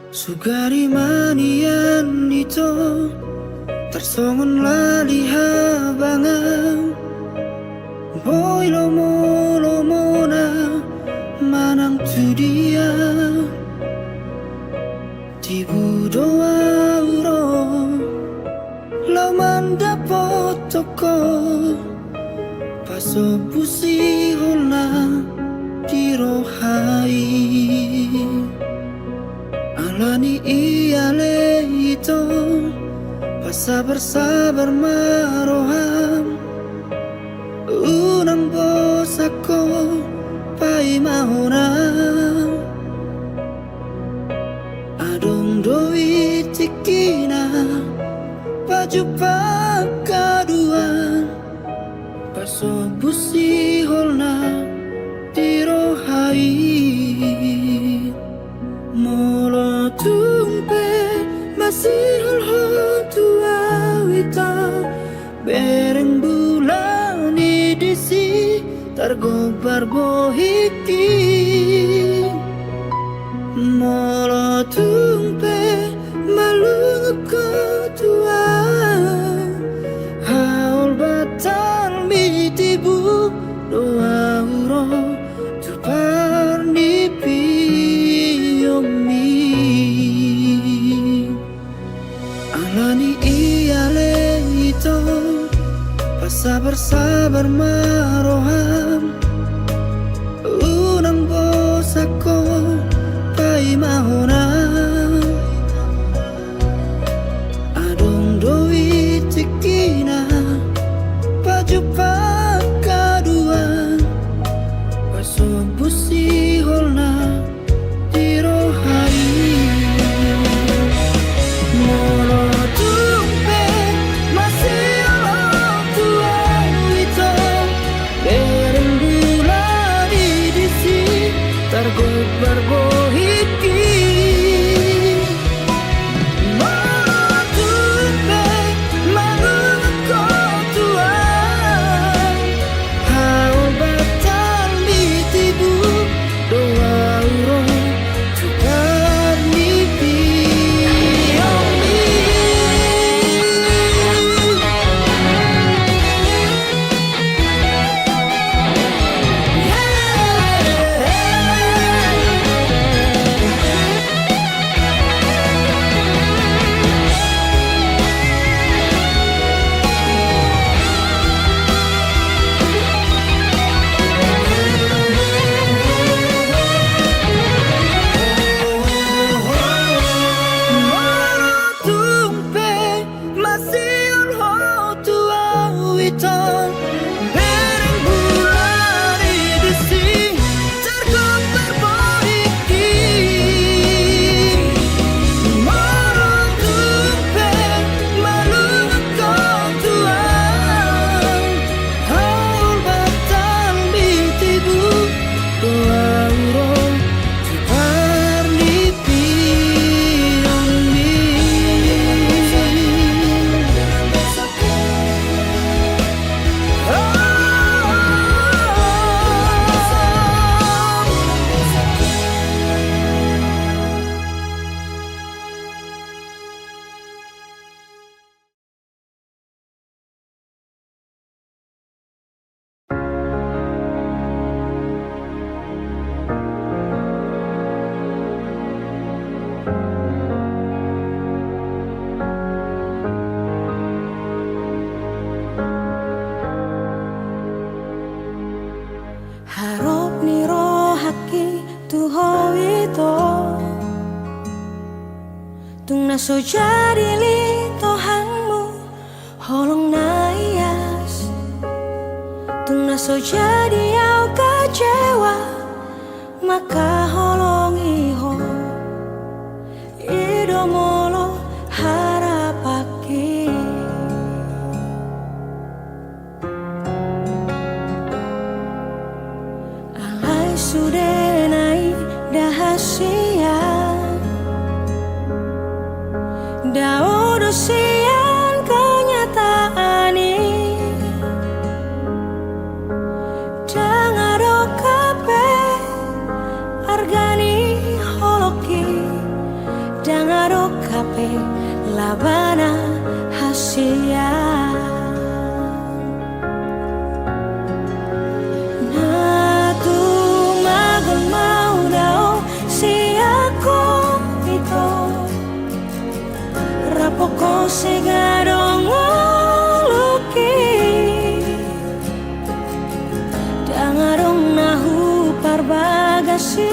Sugari manian ito tersongon lali habangan boy lomo na manang tu dia tibu doa uro lau mandapot toko paso pusi holna dirohai alani iale ito pasabar-sabar maroham unang bos ako pai mahona adong doi tikina baju pakaduan paso busi holna dirohai molo tumpe masih holho tua wita bereng bulan disi tergobar bohiki molo tumpe malung ko tua haul batal mitibu doa uro tu parnipi yomi alani iale ito pasabar-sabar maroham unang bos ako pai mahona adong doi tikina baju pakaduan paso busi holna dirohai molo tumpe masih alam tua wito bereng bulan disi tergobar bohiki molo tumpe manung ko tua haul batal mitibu doa uro tukar mimpi yomi molo tumpe masih ulho tua witon bereng bulan disi tergobar bohiki molo tumpe malung ko tua haul batal mitibu doa uro tu parnipi yomi harop ni rohaki tuho ito tung naso jadi li tohangmu holong naias tung naso jadi au kecewa maka holong iho idomolo harapaki alai sudenai dahasia daudo sian kenyataan ini dangaro kape argani holoki kape labana hasia na tu magon mau dao si ako ito rapoko segarong luki dangarong nahu parbagasi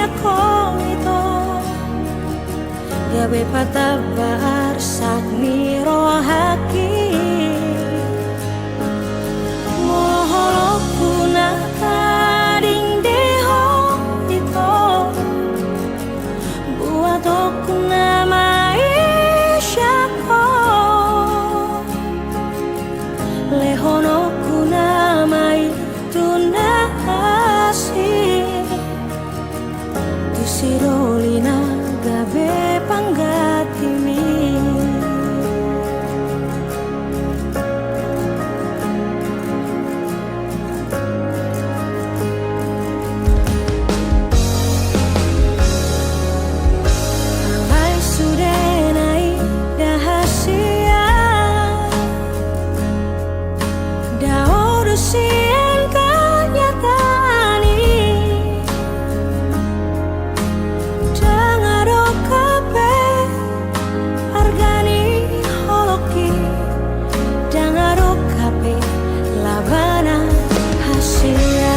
ako ito gabe patabar sak miro haki moholokku na kading deho ito buat aku na maisha ko lehonoku na mai tunasi tu sirolina gabe panggatimi alai sudenai dahasia daorusian kanyatani dangaro kape argani holoki dangaro kape labana hasia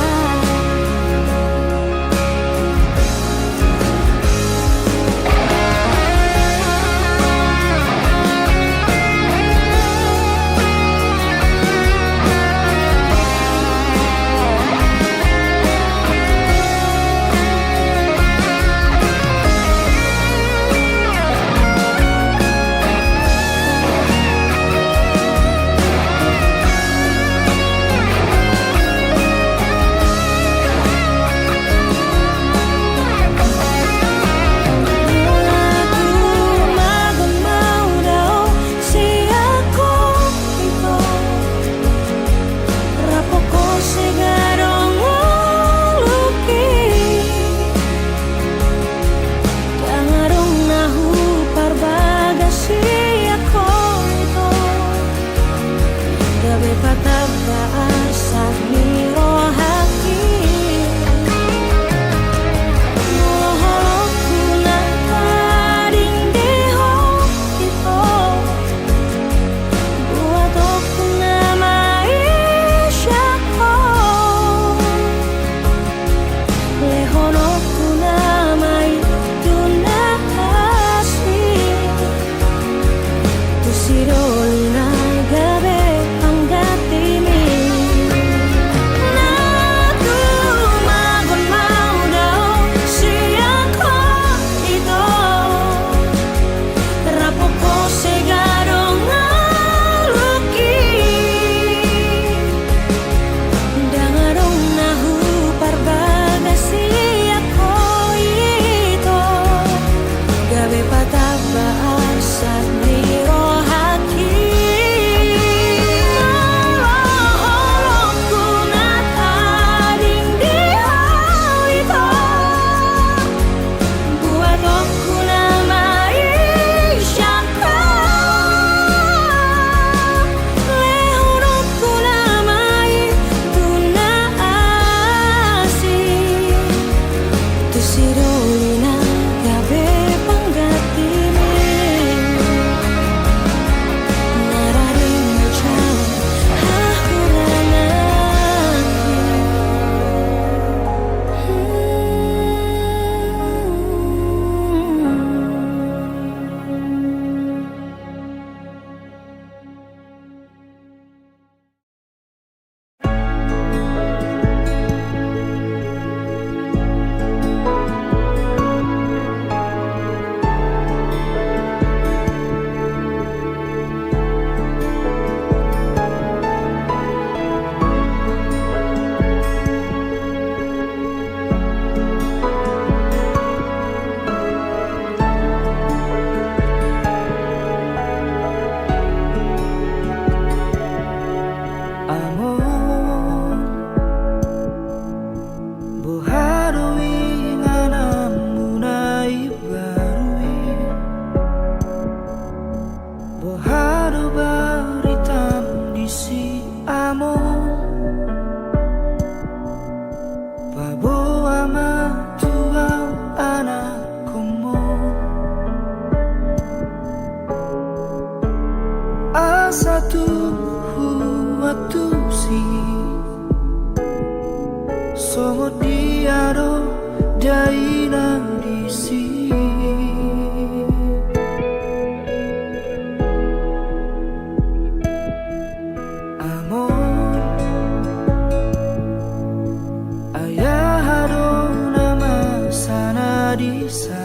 analisa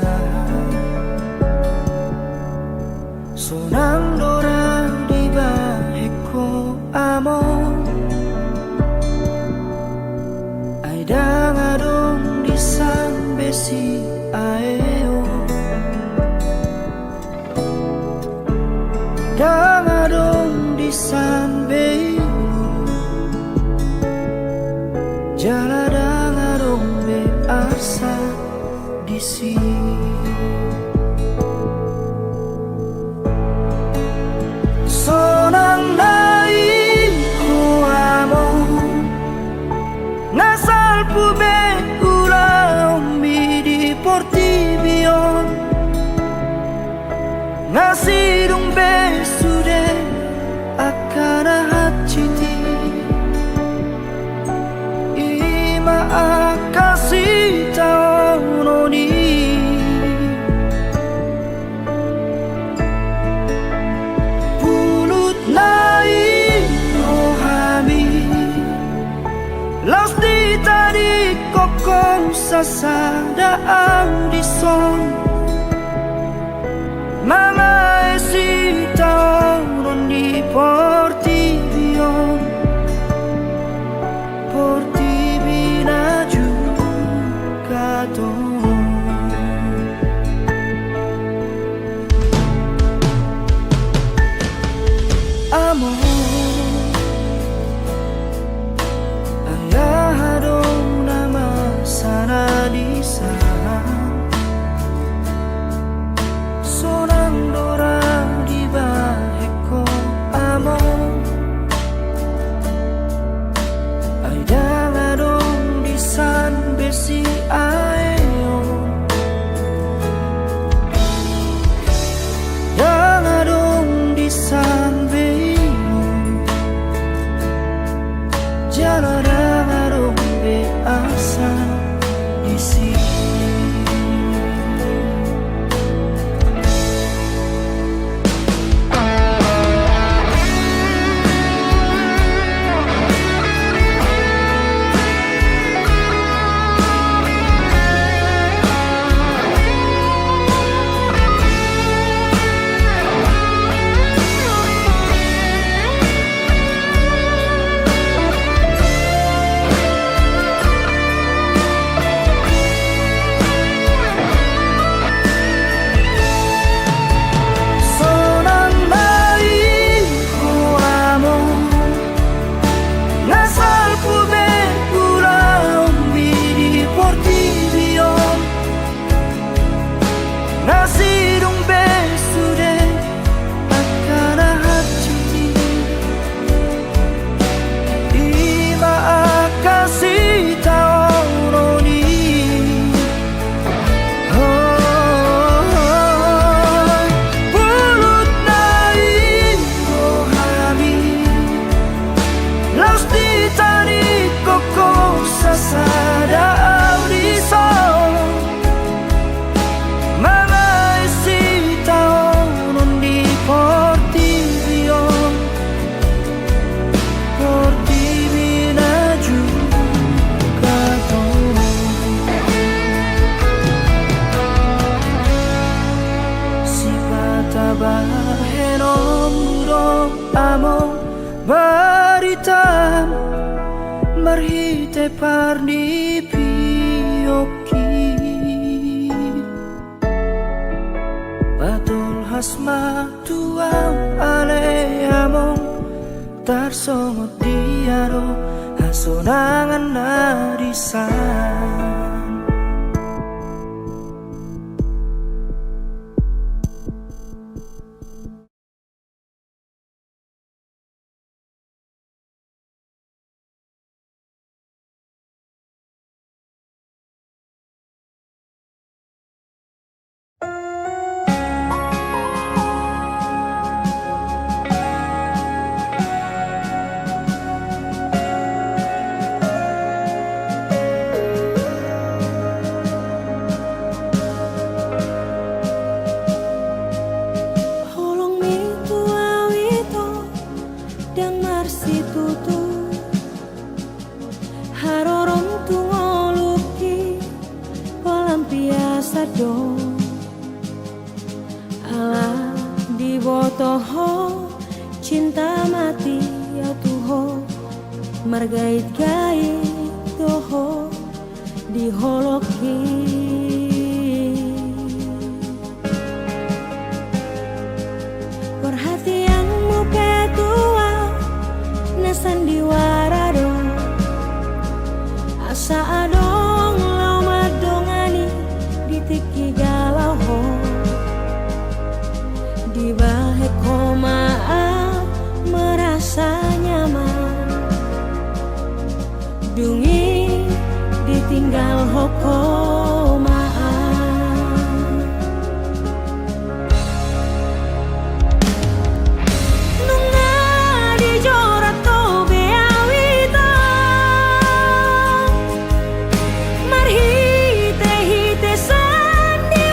sonang dorang di baheko amo ai dang adong di san besi aeo dang adong di san beiu jala dang adong be asa di sini sonang nai ho amo nasal pube ulang mi di portibion nasidung be sude akana hachiti ima akasi taononi Laus di tadi kokong sasada audison Mama esi tahun di portibion Portibina juga amor sana di sana sonang dorang di baheko amo ai dang adong di san besi aeo dang adong di san beiu jala dang adong be asa Baritam marhite parni pioki Batul hasma tuam ale among tarsongot diaro hasonangan narisan do ala di botoho cinta mati ya tuho margait-gait doho di holoki perhatianmu ketua na sandiwara do asa adong lau madongani ditiki galau ho di bahe komaa merasa nyaman dungi ditinggal hokomaan nunga dijorat to beawita marhite hite sandi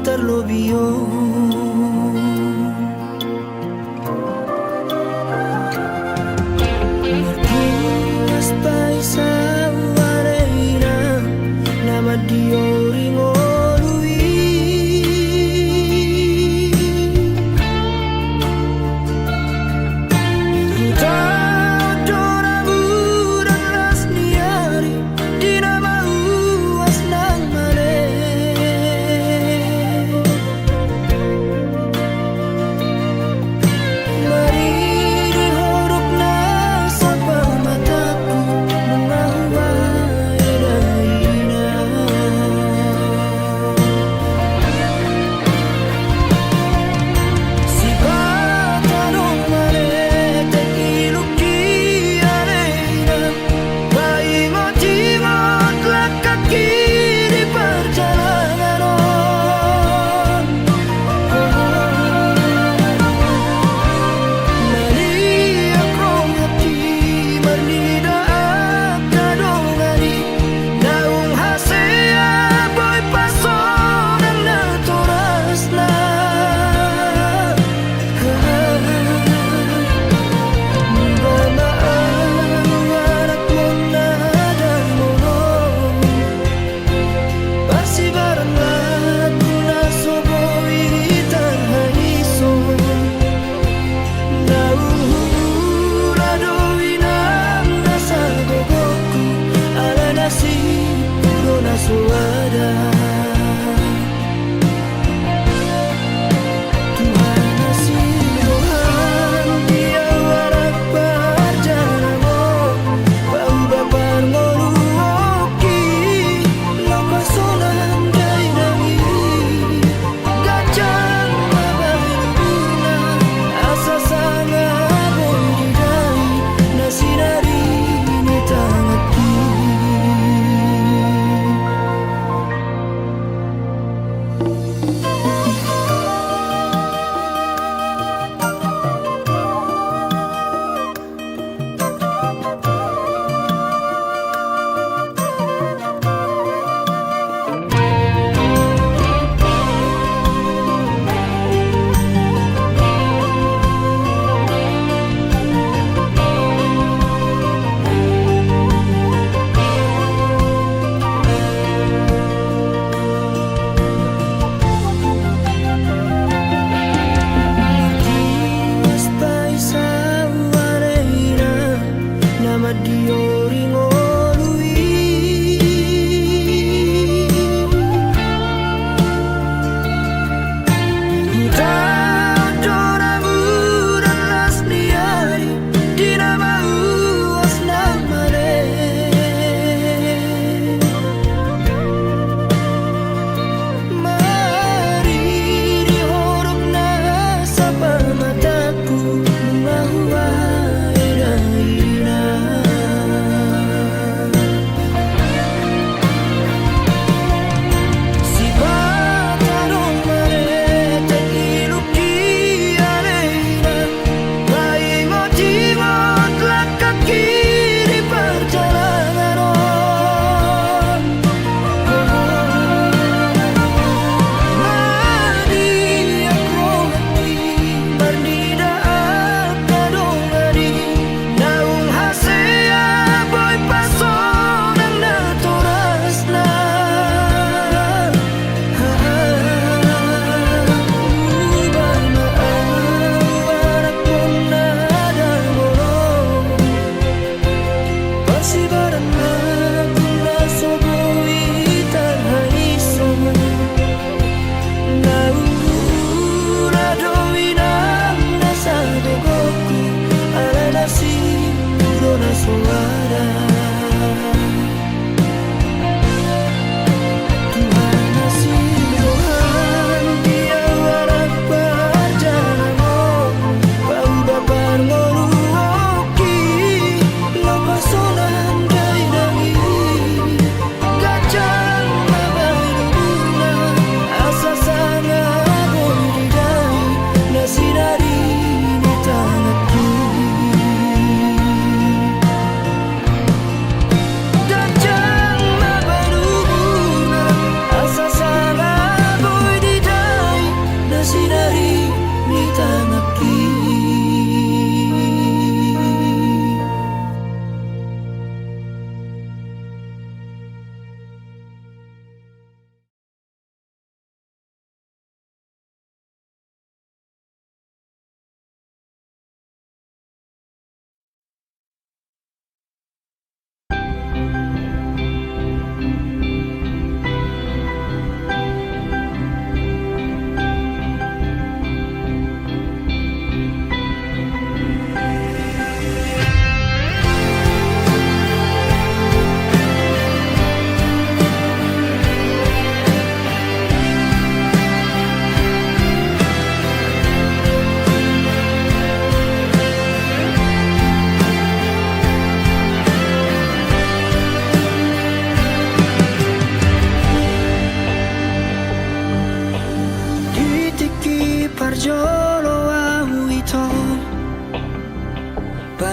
terlebih. Martinas paisa wareina nama diori ngolui.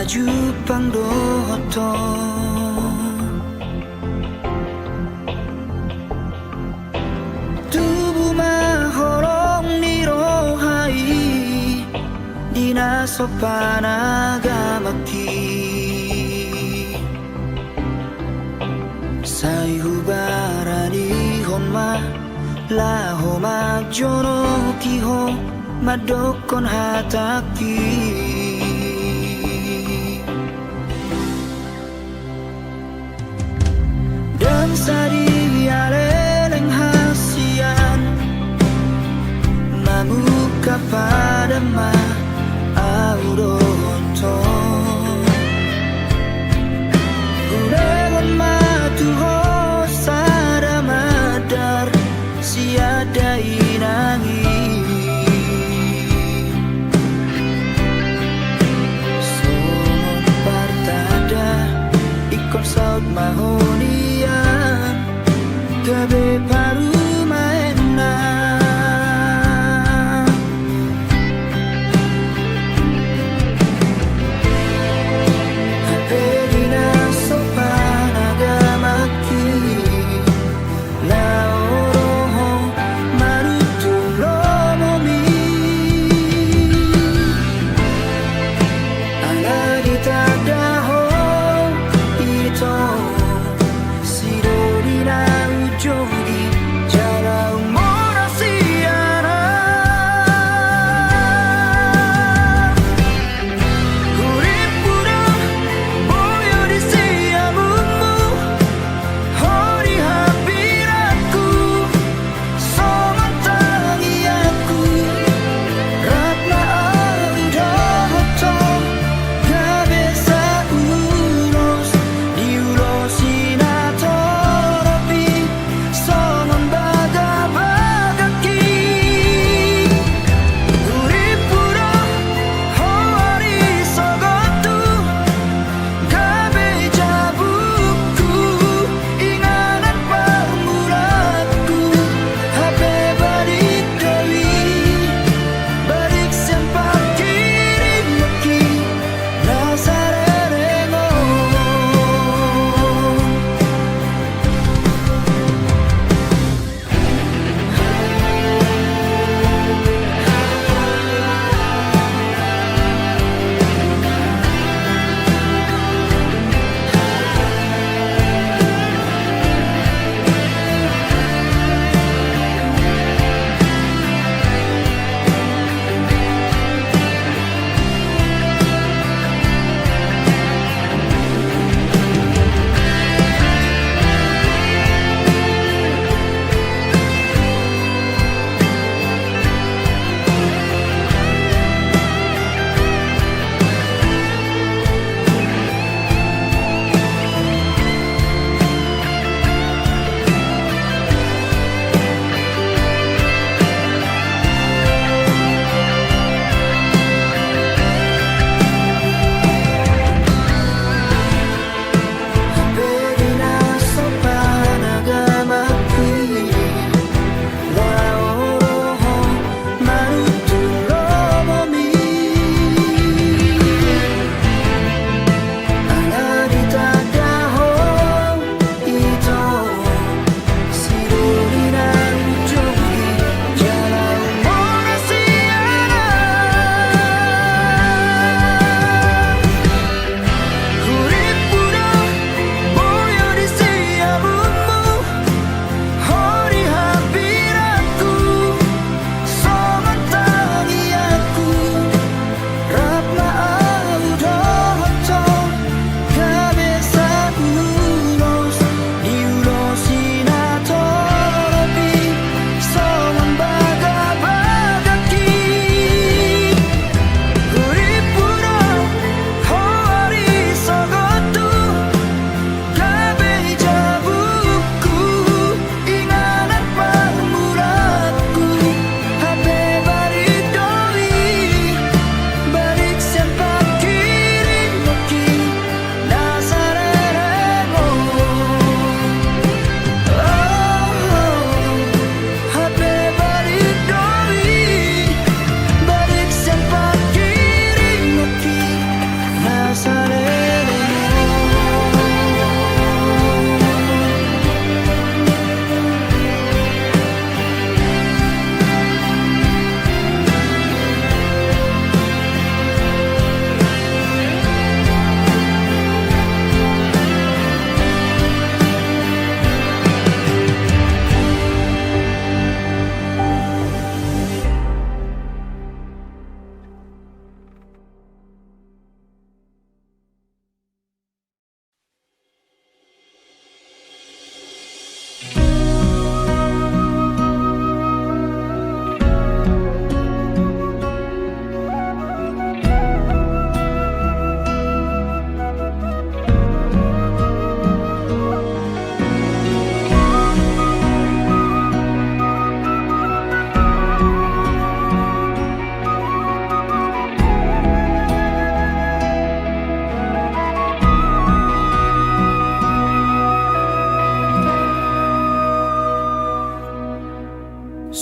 maju pangdoto tubuh mahorong nirohai dina sopanagamaki sai hubarani honma laho majono kiho madokon hataki dan sari aleleng hasian mamuka pada ma auroto uregon matuho sada madar siada inangi somon partada ikon saut mahonia gabe paru maena Apedina sopanagamaki laoroho marutulomomi aladitadaho ito sidorina ujogi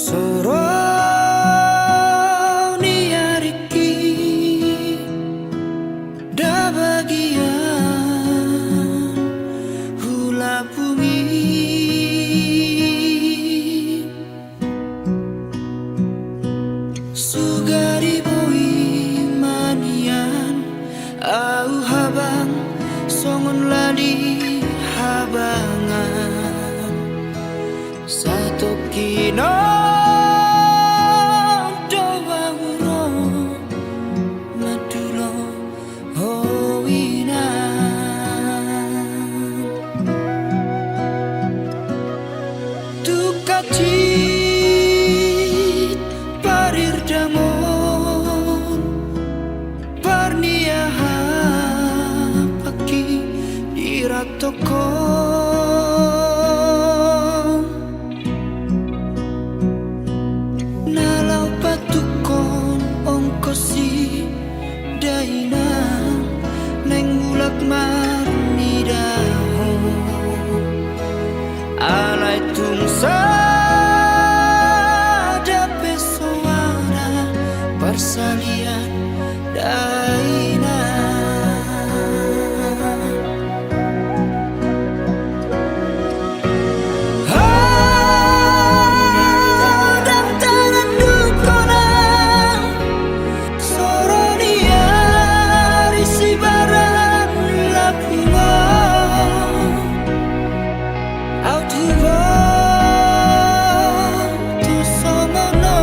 Soroni ariki da bagian hula bumi sugari boi manian au habang songon lali habangan satu kino Kacit parir dangon parniaha paki iratoko nalau patukon ongkosi daina neng mulak marnidaho alai tungsa persalian daina dan tangan dukona soronia risi baran lapunga autuwa tu somono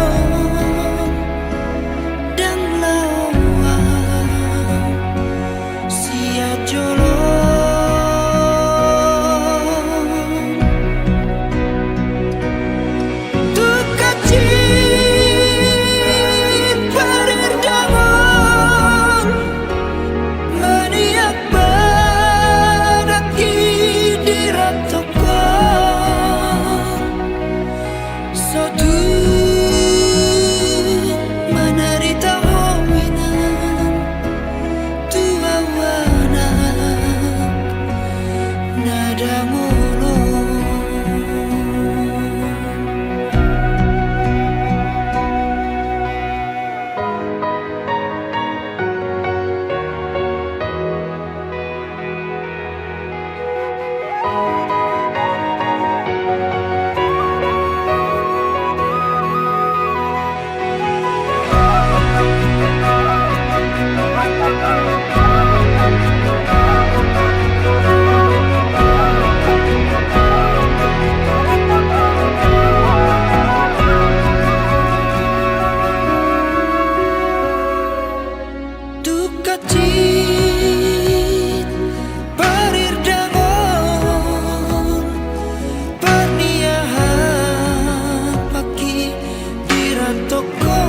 Kacit parir dangon parniaha paki dirantoko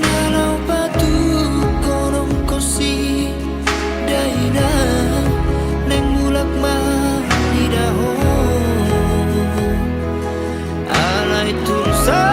nalau batu korong kosi daina neng mulak manidaho alai tursa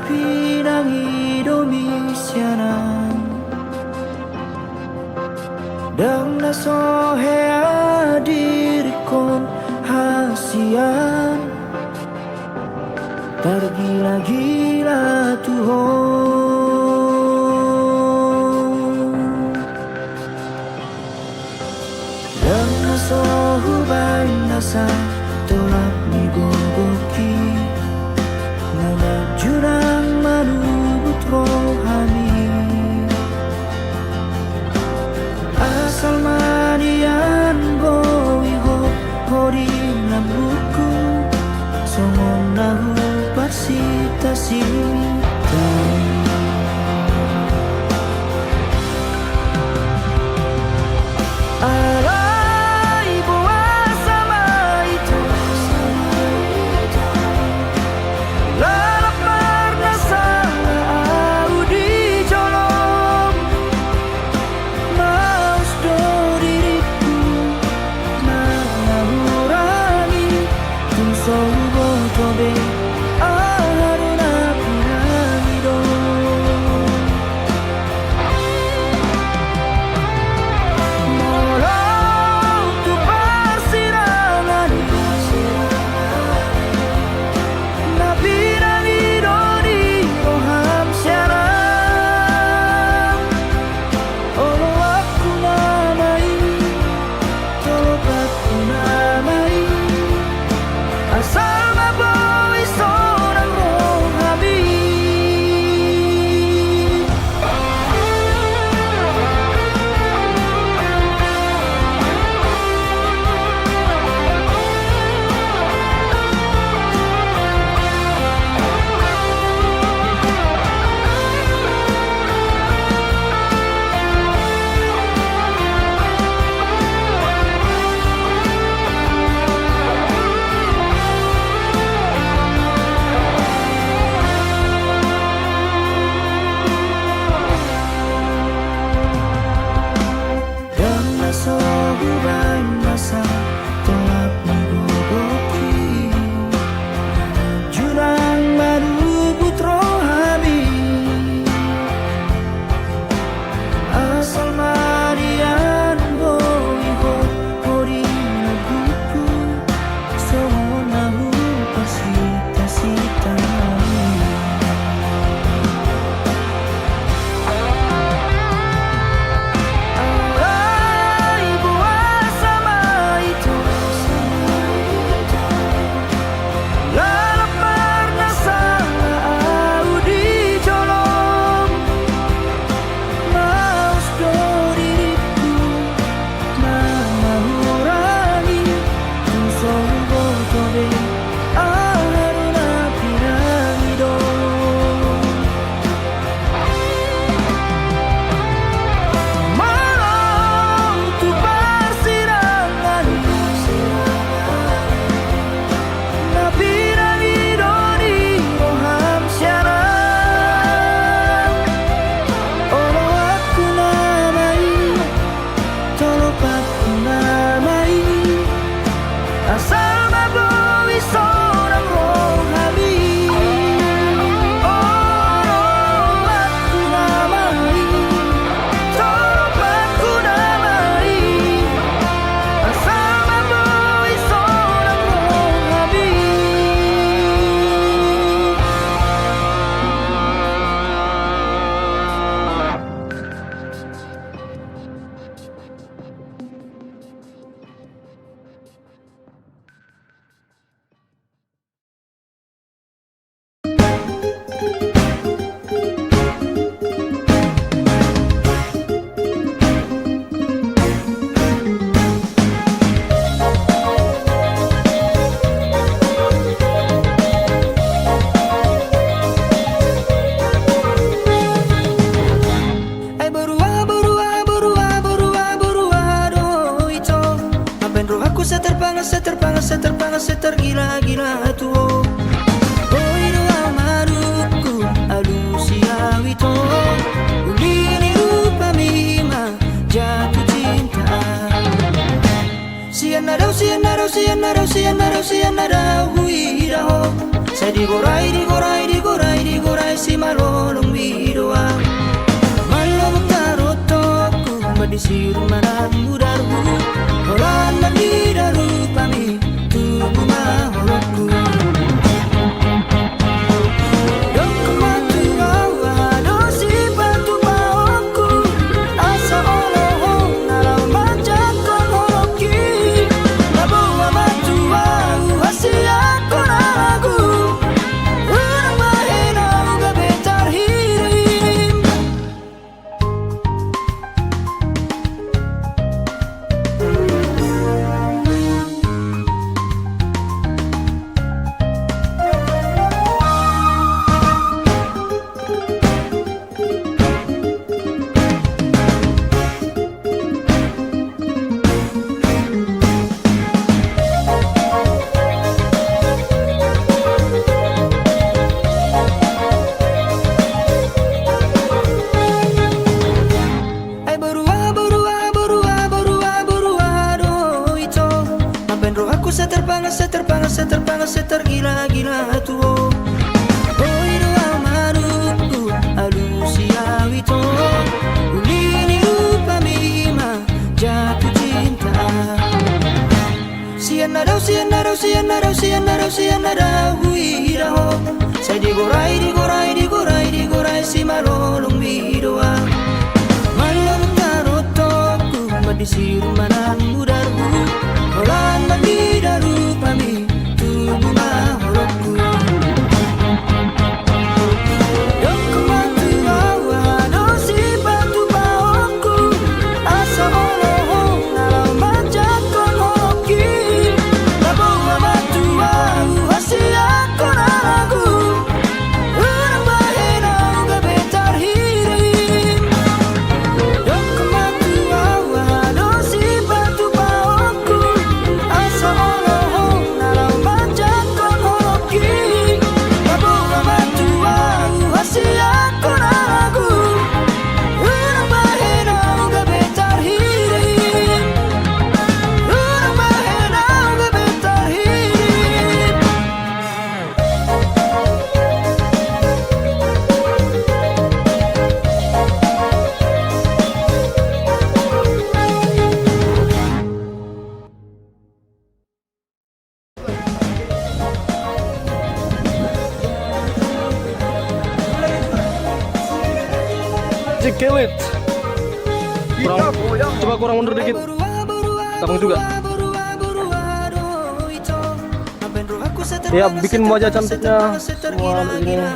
pinangidomisianan dan nasohea dirikon hasian tergila-gila tuhon dan nasohubai nasa tolak migogoki jurang manubut rohani asal manian gowi hori lambuku songon nahu parsita sita alai boa sama itu tergila-gila tuo Oi doa maruku alusia wito Ulini rupa mima jatuh cinta Sianarau sianarau sianarau sianarau sianarau huidaho Saya digorai digorai digorai digorai si malolong bidoa Malomok tarotoku Madisiru manang mudaru Horan mandidaru pami Tubuh mahorokku Setergila-gila tuo Oi doa manuku Alusia wito Ulini upamima Jatuh cinta Sianadau, sianadau, sianadau, sianadau, sianadau Huiraho Saya digorai, digorai, digorai, digorai Si malolong bidoa Malam tarotoku Madisiru manang mudaru Horan mandidaru pami Kelit coba kurang mundur dikit gampang juga ya, bikin wajah cantiknya semua ini ya.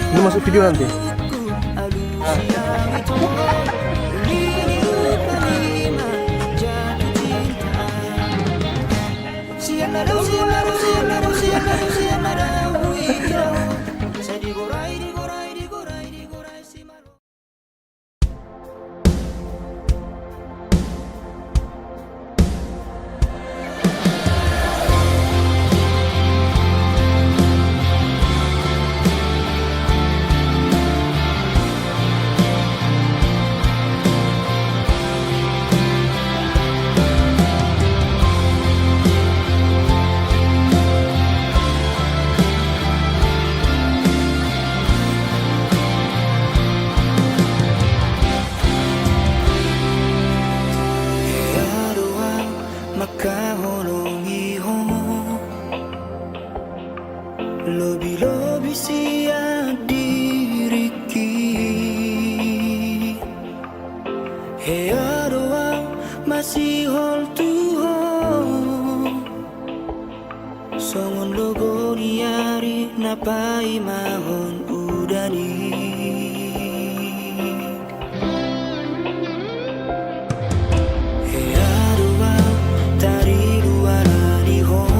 Ini masuk video nanti Lobi-lobi siya diriki Hea doang masih hol tuho Songon logo niari napai mahon udani Hea doang tari luar di hon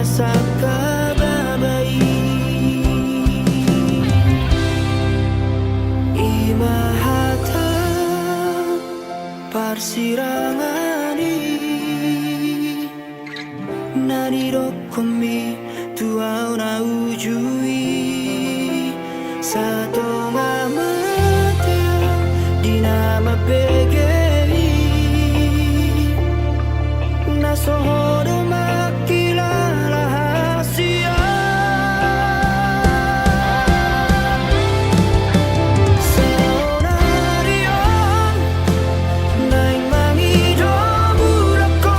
Saka babai nanirokomi tuau na ujui satonga mate di nama PGI nasohodo makila rahasia seonarion naing mangido burako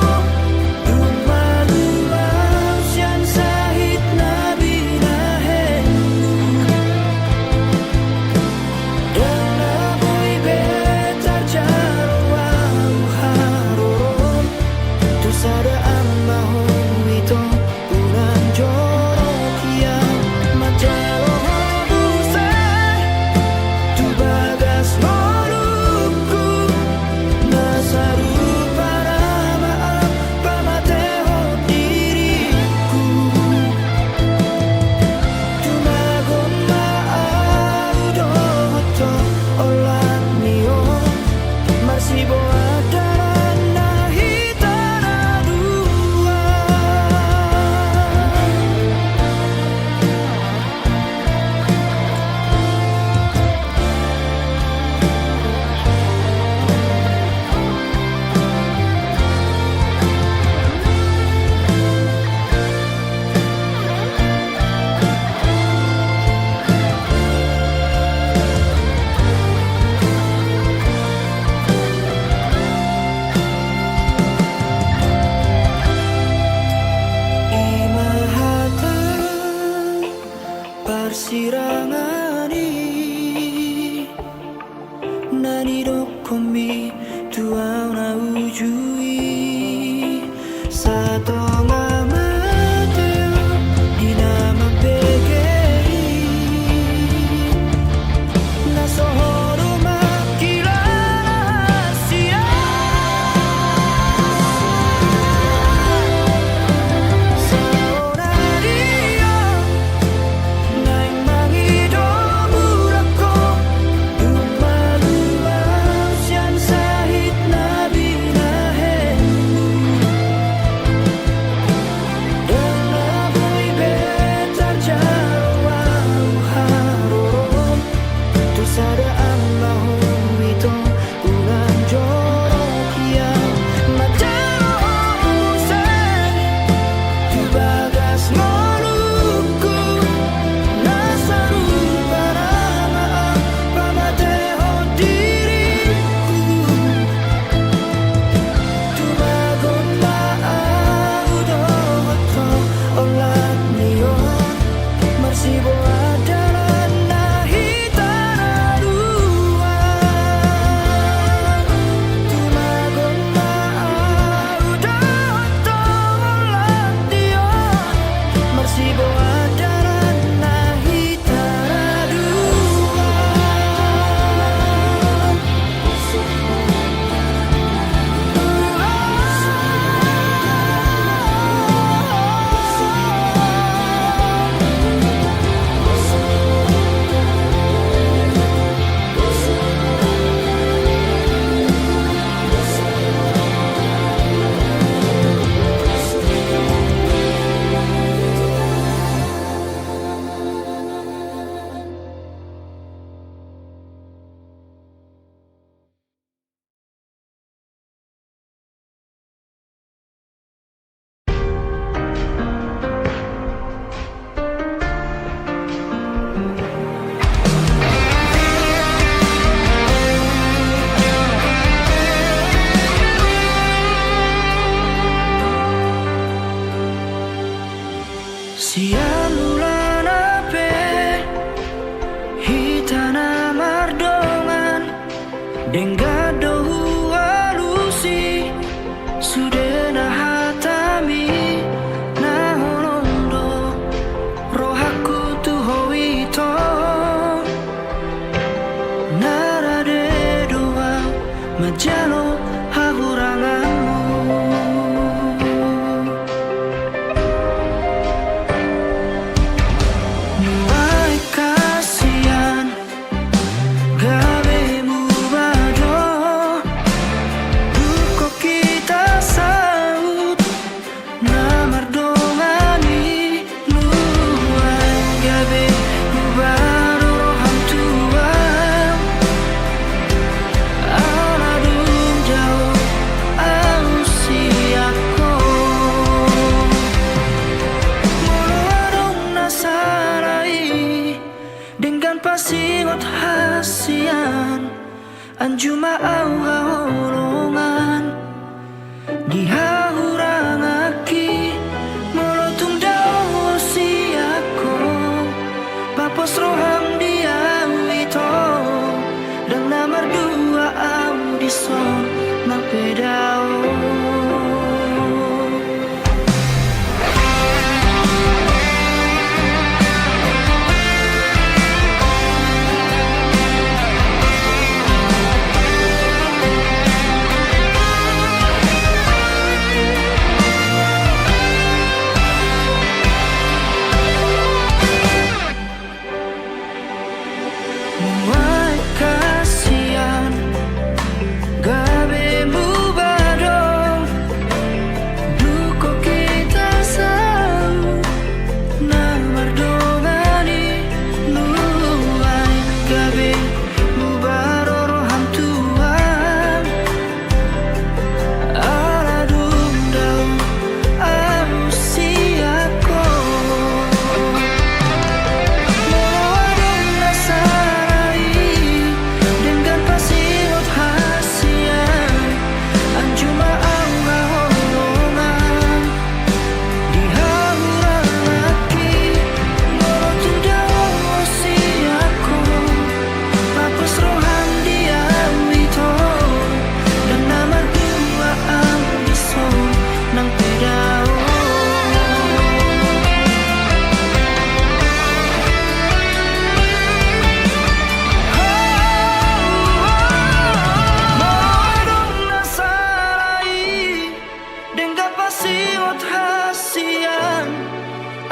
lumalumaw siyan sahit na binahe anjuma au haolongan dihahurang aki molotung dao siako papos roham dia wito dan nomor dua audison na pedao.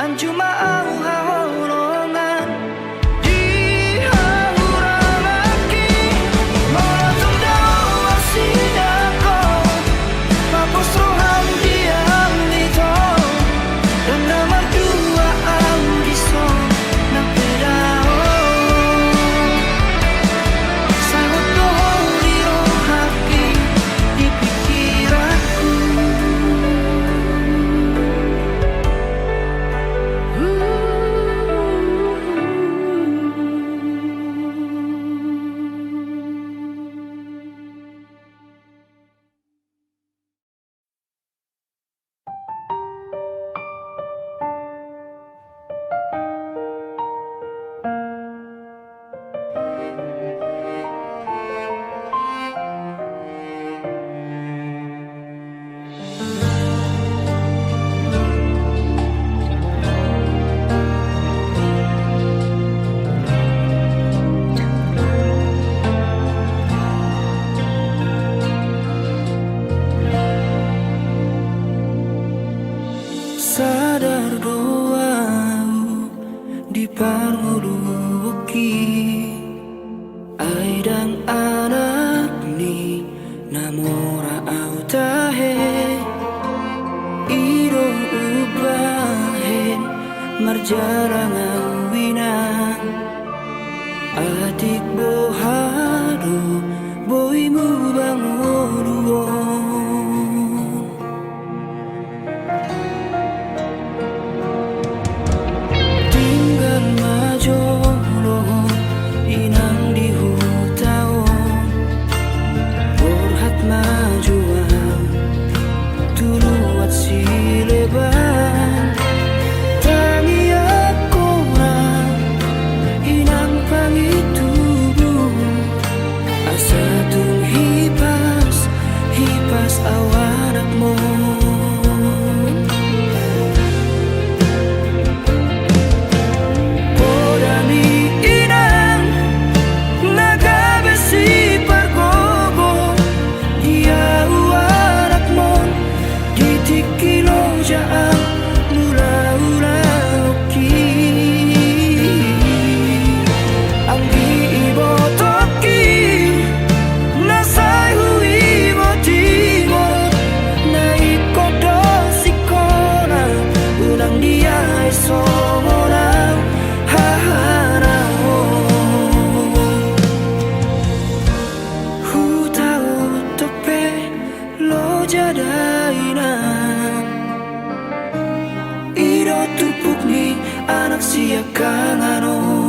Anjuma au haolongan dihahurang aki molotung dao siako papos roham diam dito dan nomor dua audison ng pedao sangot dohong lirohaki di pikiranku. Sadar doau di parnguluki aidang anak ni namora au tahe ido ubahen marjarang awina adik bohado boimu bangoduo siap kanganon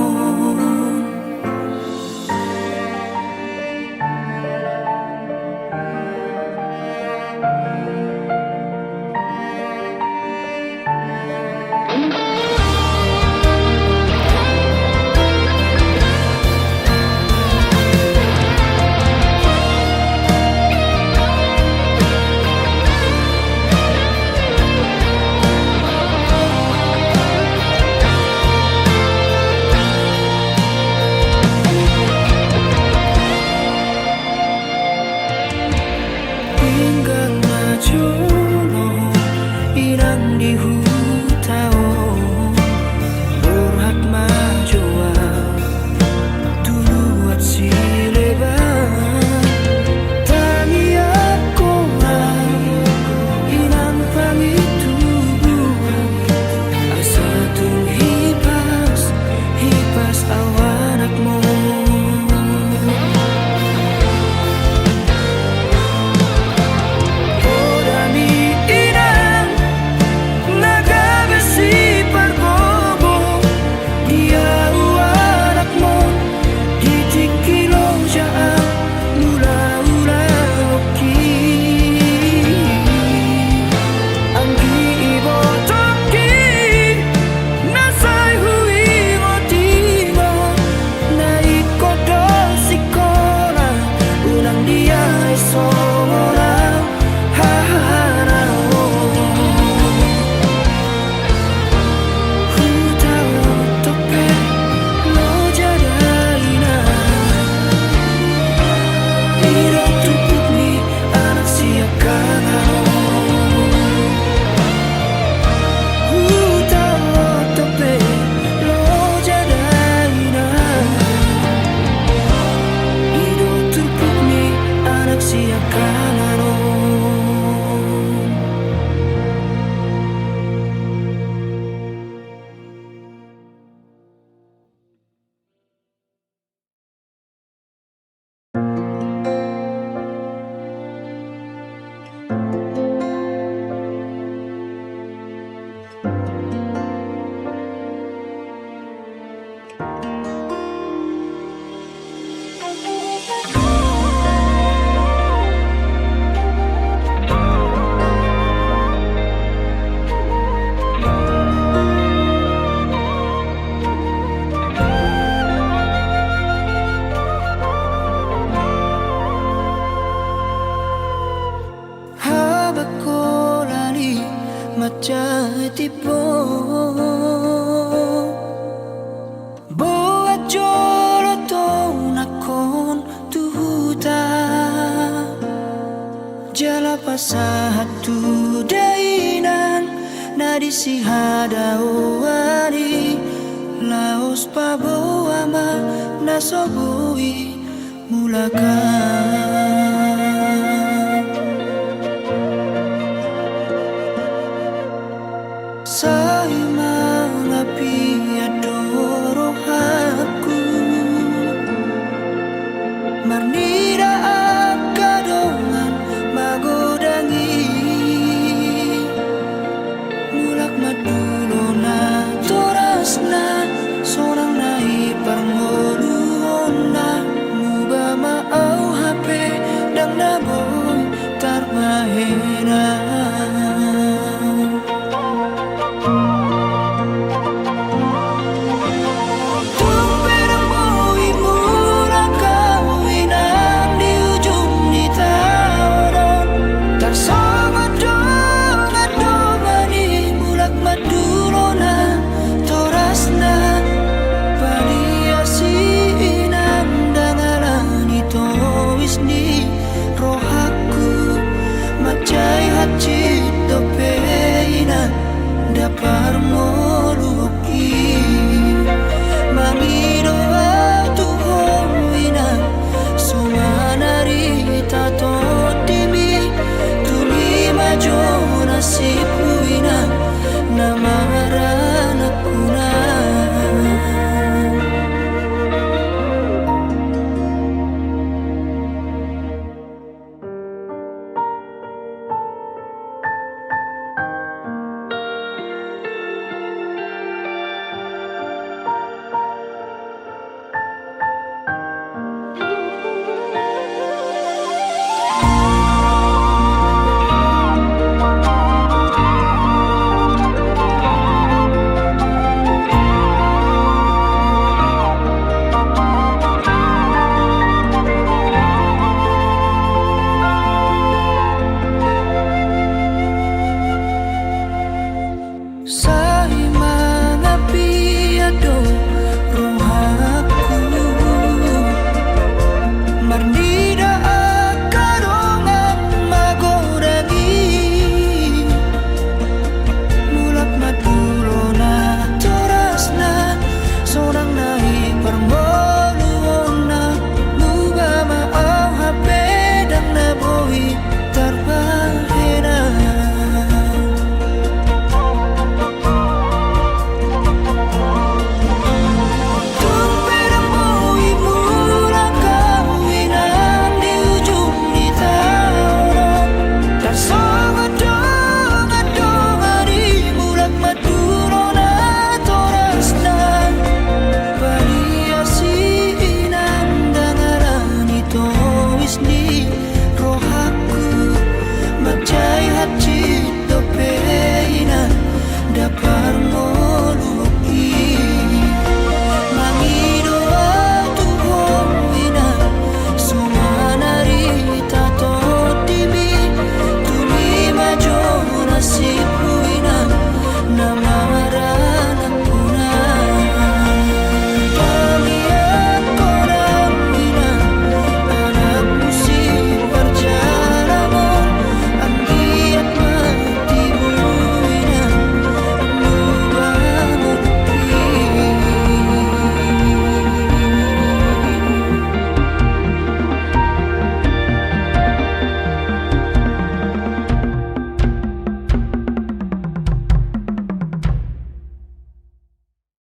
macai tipo boat jolo to nakon tuhuta jala pasahat tu dainan nadi si hadawari laos paboama nasobui mulakan saya mengapi adoro aku marnida akadongan magodangi mulak madulona torasna sorang nai parngoluona muba maau HP dang naboy tarbahena cito peina dapar moluki mamido tu hoina sumanari tato timi tumi majona si